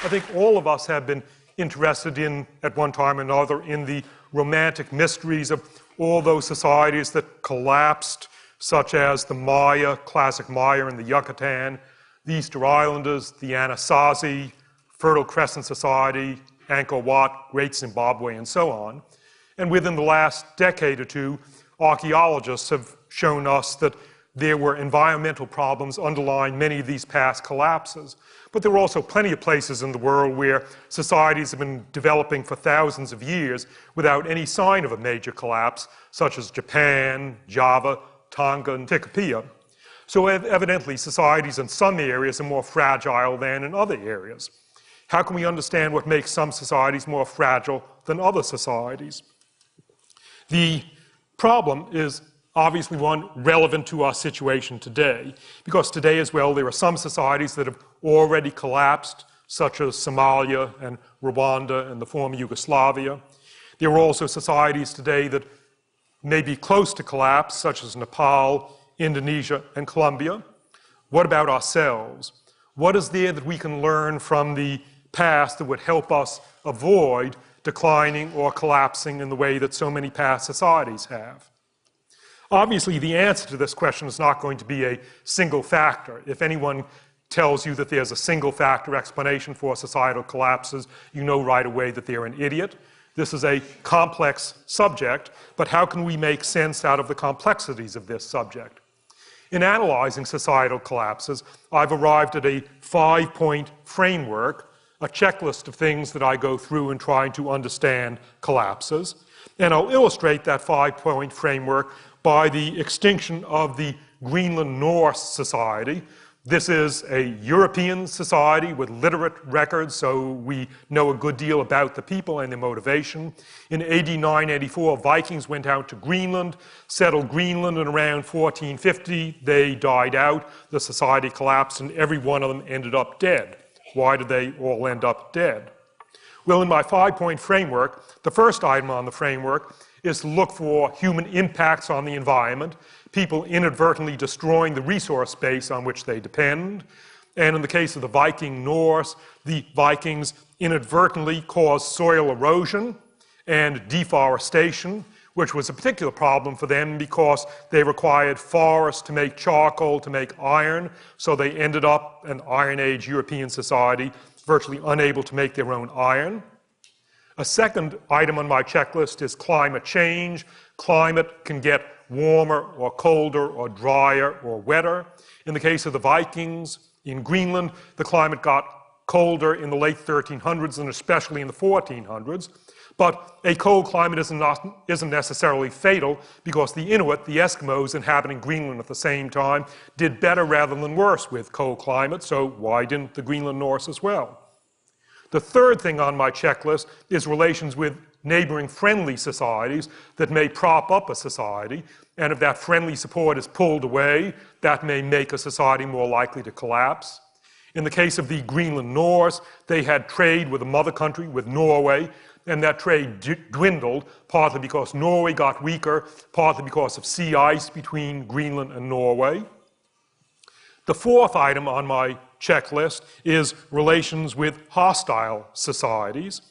I think all of us have been interested in, at one time or another, in the romantic mysteries of all those societies that collapsed, such as the Maya, classic Maya in the Yucatan, the Easter Islanders, the Anasazi, Fertile Crescent Society, Angkor Wat, Great Zimbabwe, and so on. And within the last decade or two, archaeologists have shown us that there were environmental problems underlying many of these past collapses. But there are also plenty of places in the world where societies have been developing for thousands of years without any sign of a major collapse, such as Japan, Java, Tonga, and Tikopia. So evidently, societies in some areas are more fragile than in other areas. How can we understand what makes some societies more fragile than other societies? The problem is obviously one relevant to our situation today, because today as well there are some societies that have already collapsed, such as Somalia and Rwanda and the former Yugoslavia. There are also societies today that may be close to collapse, such as Nepal, Indonesia, and Colombia. What about ourselves? What is there that we can learn from the past that would help us avoid declining or collapsing in the way that so many past societies have? Obviously, the answer to this question is not going to be a single factor. If anyone tells you that there's a single factor explanation for societal collapses, you know right away that they're an idiot. This is a complex subject, but how can we make sense out of the complexities of this subject? In analyzing societal collapses, I've arrived at a 5-point framework, a checklist of things that I go through in trying to understand collapses. And I'll illustrate that 5-point framework by the extinction of the Greenland Norse society. This is a European society with literate records, so we know a good deal about the people and their motivation. In AD 984, Vikings went out to Greenland, settled Greenland, and around 1450 they died out, the society collapsed, and every one of them ended up dead. Why did they all end up dead? Well, in my 5-point framework, the first item on the framework is to look for human impacts on the environment, people inadvertently destroying the resource base on which they depend. And in the case of the Viking Norse, the Vikings inadvertently caused soil erosion and deforestation, which was a particular problem for them because they required forests to make charcoal, to make iron, so they ended up, an Iron Age European society, virtually unable to make their own iron. A second item on my checklist is climate change. Climate can get warmer or colder or drier or wetter. In the case of the Vikings in Greenland, the climate got colder in the late 1300s and especially in the 1400s. But a cold climate isn't necessarily fatal because the Inuit, the Eskimos inhabiting Greenland at the same time, did better rather than worse with cold climate, so why didn't the Greenland Norse as well? The third thing on my checklist is relations with neighboring friendly societies that may prop up a society, and if that friendly support is pulled away, that may make a society more likely to collapse. In the case of the Greenland Norse, they had trade with a mother country, with Norway, and that trade dwindled, partly because Norway got weaker, partly because of sea ice between Greenland and Norway. The fourth item on my checklist is relations with hostile societies.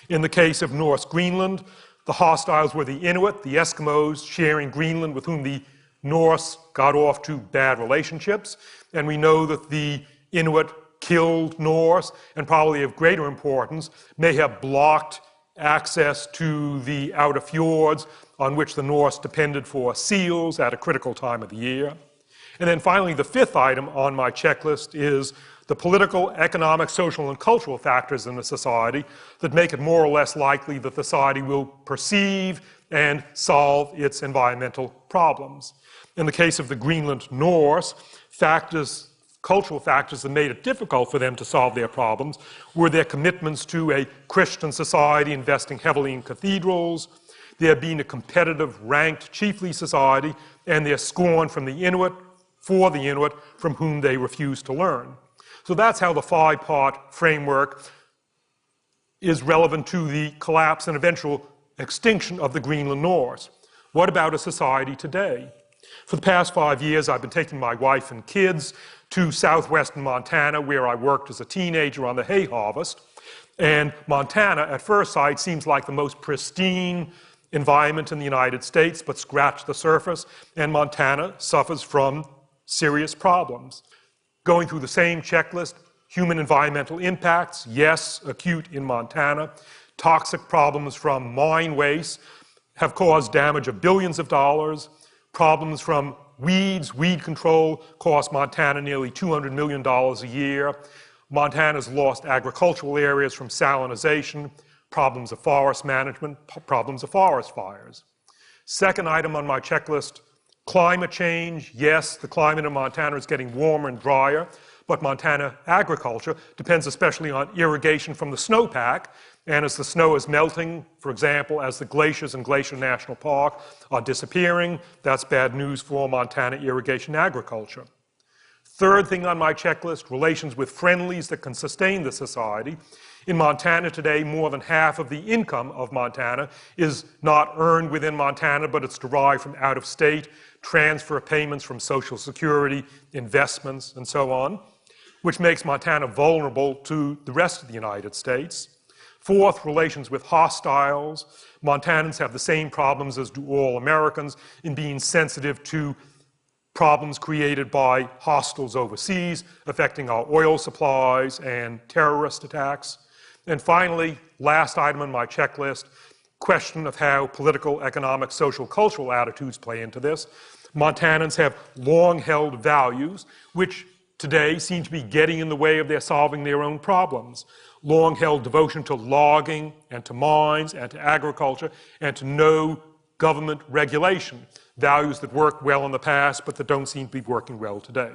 In the case of Norse Greenland, the hostiles were the Inuit, the Eskimos sharing Greenland with whom the Norse got off to bad relationships. And we know that the Inuit killed Norse, and probably of greater importance, may have blocked access to the outer fjords on which the Norse depended for seals at a critical time of the year. And then finally, the fifth item on my checklist is the political, economic, social, and cultural factors in a society that make it more or less likely that the society will perceive and solve its environmental problems. In the case of the Greenland Norse, cultural factors that made it difficult for them to solve their problems were their commitments to a Christian society investing heavily in cathedrals, their being a competitive, ranked chiefly society, and their scorn from the Inuit, for the Inuit, from whom they refused to learn. So that's how the 5-part framework is relevant to the collapse and eventual extinction of the Greenland Norse. What about a society today? For the past 5 years, I've been taking my wife and kids to southwestern Montana, where I worked as a teenager on the hay harvest. And Montana, at first sight, seems like the most pristine environment in the United States, but scratch the surface, and Montana suffers from serious problems. Going through the same checklist, human environmental impacts, yes, acute in Montana. Toxic problems from mine waste have caused damage of billions of dollars. Problems from weeds, weed control, cost Montana nearly $200 million a year. Montana's lost agricultural areas from salinization, problems of forest management, problems of forest fires. Second item on my checklist, climate change. Yes, the climate in Montana is getting warmer and drier, but Montana agriculture depends especially on irrigation from the snowpack. And as the snow is melting, for example, as the glaciers in Glacier National Park are disappearing, that's bad news for Montana irrigation agriculture. Third thing on my checklist, relations with friendlies that can sustain the society. In Montana today, more than half of the income of Montana is not earned within Montana, but it's derived from out of state, transfer payments from Social Security, investments, and so on, which makes Montana vulnerable to the rest of the United States. Fourth, relations with hostiles. Montanans have the same problems as do all Americans in being sensitive to problems created by hostiles overseas, affecting our oil supplies and terrorist attacks. And finally, last item on my checklist, question of how political, economic, social, cultural attitudes play into this. Montanans have long-held values, which today seem to be getting in the way of their solving their own problems. Long-held devotion to logging and to mines and to agriculture and to no government regulation. Values that worked well in the past but that don't seem to be working well today.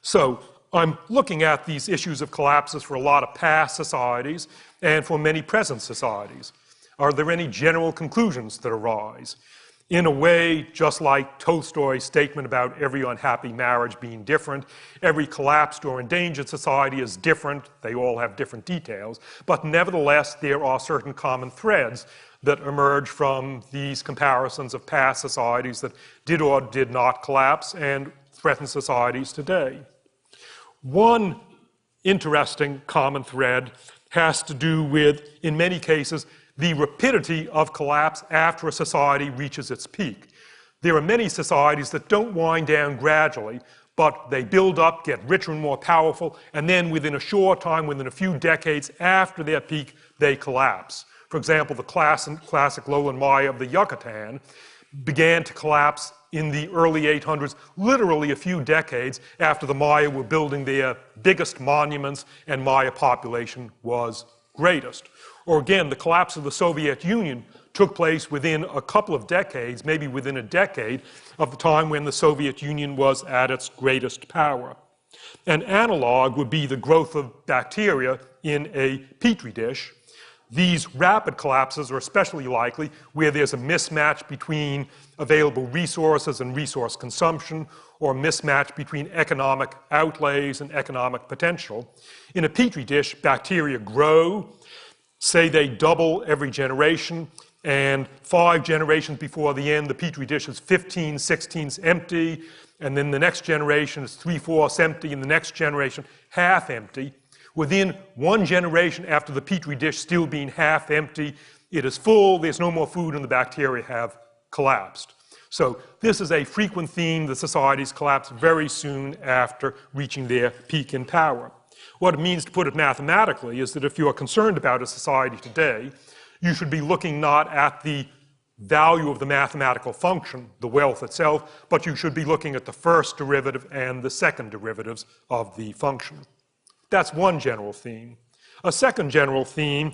So I'm looking at these issues of collapses for a lot of past societies and for many present societies. Are there any general conclusions that arise? In a way, just like Tolstoy's statement about every unhappy marriage being different, every collapsed or endangered society is different. They all have different details. But nevertheless, there are certain common threads that emerge from these comparisons of past societies that did or did not collapse and threaten societies today. One interesting common thread has to do with, in many cases, the rapidity of collapse after a society reaches its peak. There are many societies that don't wind down gradually, but they build up, get richer and more powerful, and then within a short time, within a few decades after their peak, they collapse. For example, the classic lowland Maya of the Yucatan began to collapse in the early 800s, literally a few decades after the Maya were building their biggest monuments and Maya population was greatest. Or again, the collapse of the Soviet Union took place within a couple of decades, maybe within a decade, of the time when the Soviet Union was at its greatest power. An analog would be the growth of bacteria in a petri dish. These rapid collapses are especially likely where there's a mismatch between available resources and resource consumption, or a mismatch between economic outlays and economic potential. In a petri dish, bacteria grow. Say they double every generation, and 5 generations before the end, the petri dish is 15/16 empty, and then the next generation is 3/4 empty, and the next generation half empty. Within 1 generation after the petri dish still being half empty, it is full, there's no more food, and the bacteria have collapsed. So this is a frequent theme that societies collapse very soon after reaching their peak in power. What it means, to put it mathematically, is that if you are concerned about a society today, you should be looking not at the value of the mathematical function, the wealth itself, but you should be looking at the first derivative and the second derivatives of the function. That's one general theme. A second general theme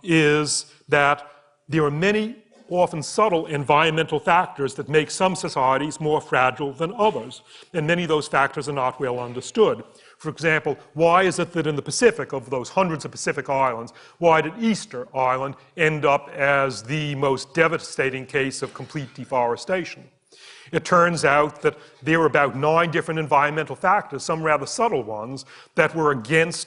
is that there are many, often subtle environmental factors that make some societies more fragile than others, and many of those factors are not well understood. For example, why is it that in the Pacific, of those hundreds of Pacific islands, why did Easter Island end up as the most devastating case of complete deforestation? It turns out that there were about 9 different environmental factors, some rather subtle ones, that were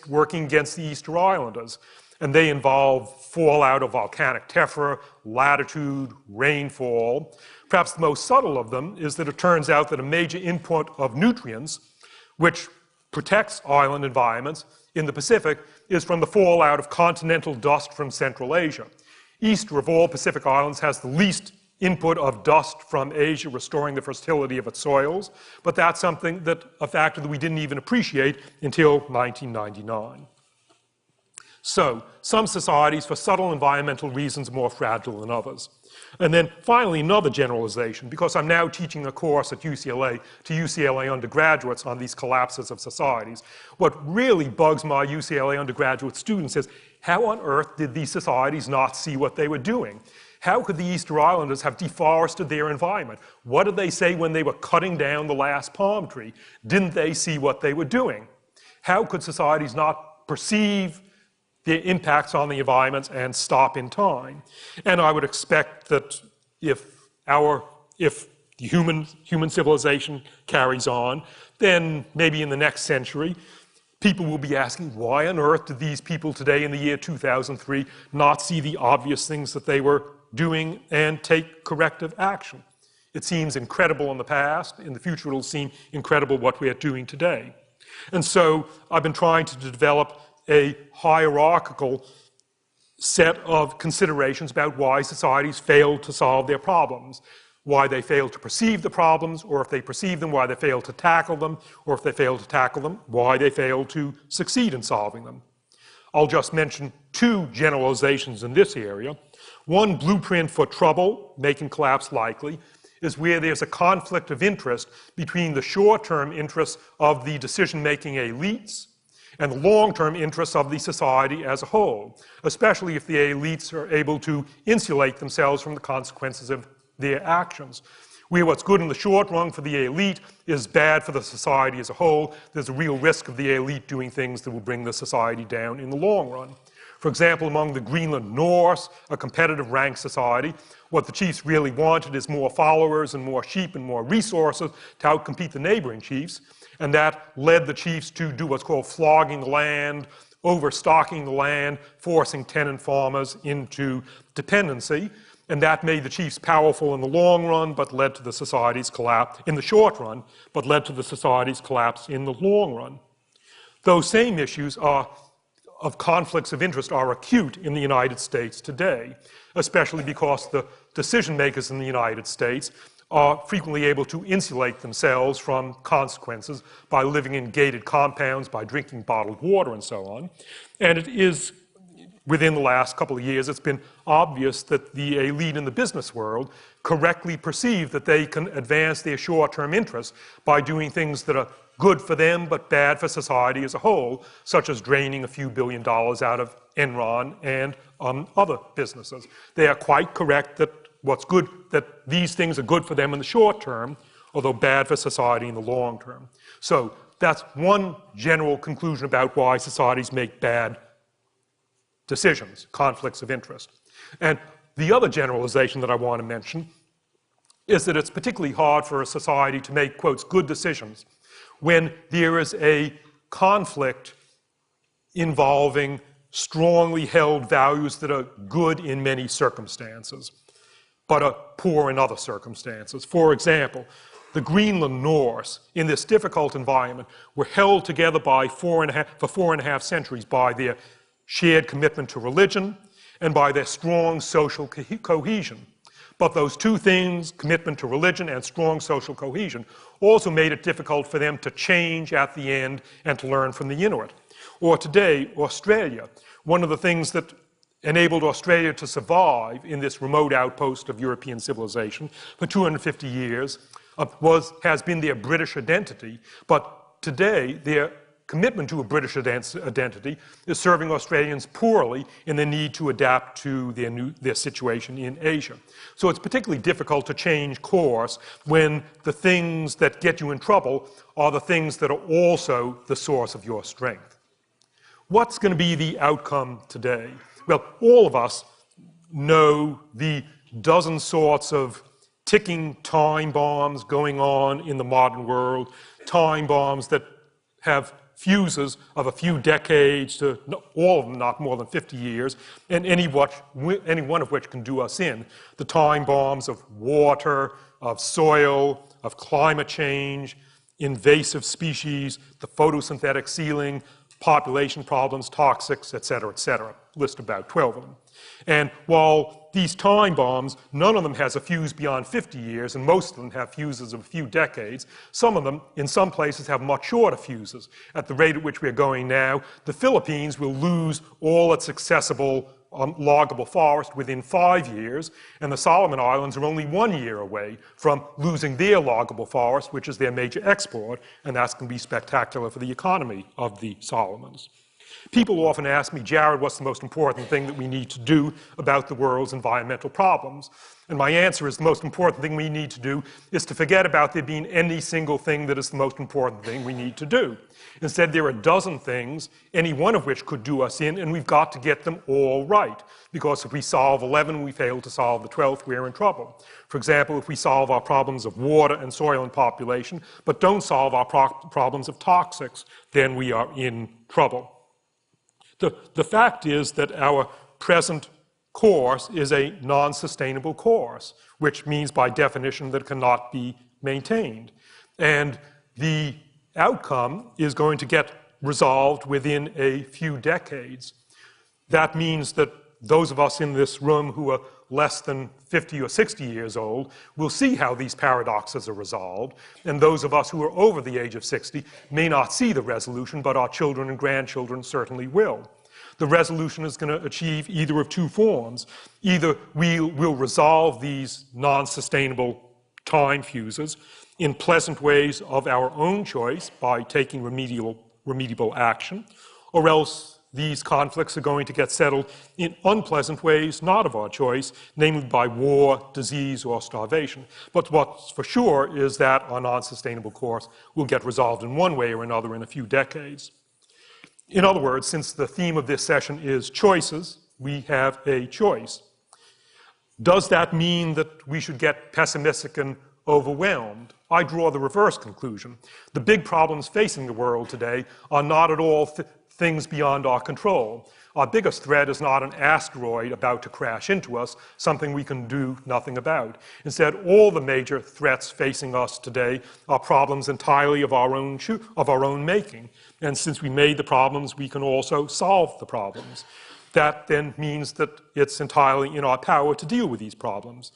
working against the Easter Islanders. And they involve fallout of volcanic tephra, latitude, rainfall. Perhaps the most subtle of them is that it turns out that a major input of nutrients, which protects island environments in the Pacific, is from the fallout of continental dust from Central Asia. Easter of all Pacific islands has the least input of dust from Asia, restoring the fertility of its soils, but that's a factor that we didn't even appreciate until 1999. So, some societies, for subtle environmental reasons, are more fragile than others. And then finally, another generalization, because I'm now teaching a course at UCLA to UCLA undergraduates on these collapses of societies. What really bugs my UCLA undergraduate students is, how on earth did these societies not see what they were doing? How could the Easter Islanders have deforested their environment? What did they say when they were cutting down the last palm tree? Didn't they see what they were doing? How could societies not perceive the impacts on the environment and stop in time? And I would expect that if the human civilization carries on, then maybe in the next century, people will be asking, why on earth did these people today in the year 2003 not see the obvious things that they were doing and take corrective action? It seems incredible in the past. In the future, it'll seem incredible what we are doing today. And so I've been trying to develop a hierarchical set of considerations about why societies fail to solve their problems, why they fail to perceive the problems, or if they perceive them, why they fail to tackle them, or if they fail to tackle them, why they fail to succeed in solving them. I'll just mention two generalizations in this area. One blueprint for trouble, making collapse likely, is where there's a conflict of interest between the short-term interests of the decision-making elites and the long-term interests of the society as a whole, especially if the elites are able to insulate themselves from the consequences of their actions. Where what's good in the short run for the elite is bad for the society as a whole, there's a real risk of the elite doing things that will bring the society down in the long run. For example, among the Greenland Norse, a competitive rank society, what the chiefs really wanted is more followers and more sheep and more resources to outcompete the neighboring chiefs. And that led the chiefs to do what's called flogging the land, overstocking the land, forcing tenant farmers into dependency. And that made the chiefs powerful in the long run, but led to the society's collapse in the short run, but led to the society's collapse in the long run. Those same issues of conflicts of interest are acute in the United States today, especially because the decision makers in the United States are frequently able to insulate themselves from consequences by living in gated compounds, by drinking bottled water, and so on. And it is, within the last couple of years, it's been obvious that the elite in the business world correctly perceive that they can advance their short-term interests by doing things that are good for them but bad for society as a whole, such as draining a few $1 billion out of Enron and other businesses. They are quite correct that that these things are good for them in the short term, although bad for society in the long term. So that's one general conclusion about why societies make bad decisions, conflicts of interest. And the other generalization that I want to mention is that it's particularly hard for a society to make, quotes, good decisions when there is a conflict involving strongly held values that are good in many circumstances, but are poor in other circumstances. For example, the Greenland Norse, in this difficult environment, were held together for 4.5 centuries by their shared commitment to religion and by their strong social cohesion. But those two things, commitment to religion and strong social cohesion, also made it difficult for them to change at the end and to learn from the Inuit. Or today, Australia. One of the things that enabled Australia to survive in this remote outpost of European civilization for 250 years has been their British identity. But today, their commitment to a British identity is serving Australians poorly in the need to adapt to their situation in Asia. So it's particularly difficult to change course when the things that get you in trouble are the things that are also the source of your strength. What's going to be the outcome today? Well, all of us know the dozen sorts of ticking time bombs going on in the modern world, time bombs that have fuses of a few decades to all of them not more than 50 years, and any one of which can do us in. The time bombs of water, of soil, of climate change, invasive species, the photosynthetic ceiling, population problems, toxics, et cetera, list about 12 of them. And while these time bombs, none of them has a fuse beyond 50 years, and most of them have fuses of a few decades, some of them, in some places, have much shorter fuses. At the rate at which we're going now, the Philippines will lose all its accessible loggable forest within 5 years, and the Solomon Islands are only 1 year away from losing their loggable forest, which is their major export, and that's going to be spectacular for the economy of the Solomons. People often ask me, Jared, what's the most important thing that we need to do about the world's environmental problems? And my answer is the most important thing we need to do is to forget about there being any single thing that is the most important thing we need to do. Instead, there are a dozen things, any one of which could do us in, and we've got to get them all right. Because if we solve 11 and we fail to solve the 12th, we're in trouble. For example, if we solve our problems of water and soil and population, but don't solve our problems of toxics, then we are in trouble. The fact is that our present course is a non-sustainable course, which means by definition that it cannot be maintained. And the outcome is going to get resolved within a few decades. That means that those of us in this room who are less than 50 or 60 years old will see how these paradoxes are resolved, and those of us who are over the age of 60 may not see the resolution, but our children and grandchildren certainly will. The resolution is going to achieve either of two forms. Either we will resolve these non-sustainable time fuses in pleasant ways of our own choice by taking remediable action, or else these conflicts are going to get settled in unpleasant ways not of our choice, namely by war, disease, or starvation. But what's for sure is that our non-sustainable course will get resolved in one way or another in a few decades. In other words, since the theme of this session is choices, we have a choice. Does that mean that we should get pessimistic and overwhelmed? I draw the reverse conclusion. The big problems facing the world today are not at all things beyond our control. Our biggest threat is not an asteroid about to crash into us, something we can do nothing about. Instead, all the major threats facing us today are problems entirely of our own making. And since we made the problems, we can also solve the problems. That then means that it's entirely in our power to deal with these problems.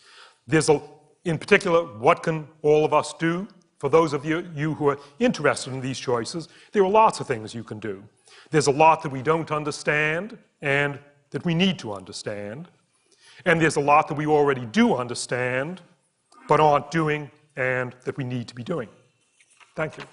In particular, what can all of us do? For those of you who are interested in these choices, there are lots of things you can do. There's a lot that we don't understand and that we need to understand. And there's a lot that we already do understand but aren't doing and that we need to be doing. Thank you.